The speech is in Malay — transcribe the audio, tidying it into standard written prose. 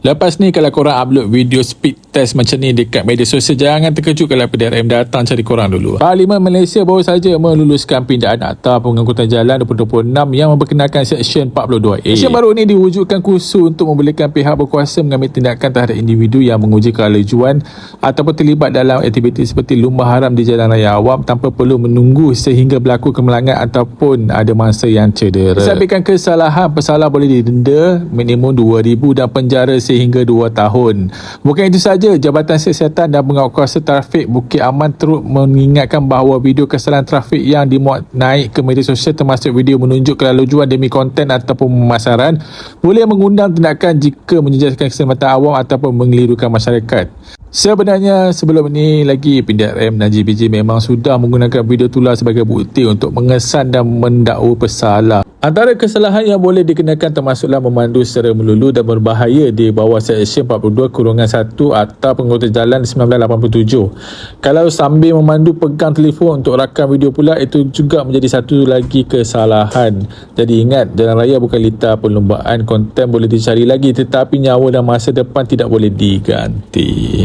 Lepas ni kalau korang upload video speed test macam ni dekat media sosial, jangan terkejut kalau PDRM datang cari korang dulu. Parlimen Malaysia baru saja meluluskan pindaan Akta Pengangkutan Jalan 2026 yang memperkenalkan Seksyen 42A. Seksyen baru ini diwujudkan khusus untuk membolehkan pihak berkuasa mengambil tindakan terhadap individu yang menguji kelajuan ataupun terlibat dalam aktiviti seperti lumba haram di jalan raya awam tanpa perlu menunggu sehingga berlaku kemalangan ataupun ada mangsa yang cedera. Disabitkan kesalahan, pesalah boleh didenda minimum RM2,000 dan penjara sehingga 2 tahun. Bukan itu saja, Jabatan Siasatan dan Penguatkuasa Trafik Bukit Aman turut mengingatkan bahawa video kesalahan trafik yang dimuat naik ke media sosial termasuk video menunjuk kelajuan demi konten ataupun pemasaran boleh mengundang tindakan jika menjejaskan keselamatan awam ataupun mengelirukan masyarakat. Sebenarnya sebelum ini lagi PDRM dan JPJ memang sudah menggunakan video tular sebagai bukti untuk mengesan dan mendakwa pesalah. Antara kesalahan yang boleh dikenakan termasuklah memandu secara melulu dan berbahaya di bawah Seksyen 42-1 Akta Pengangkutan Jalan 1987. Kalau sambil memandu pegang telefon untuk rakam video pula, itu juga menjadi satu lagi kesalahan. Jadi ingat, jalan raya bukan litar perlombaan, konten boleh dicari lagi tetapi nyawa dan masa depan tidak boleh diganti.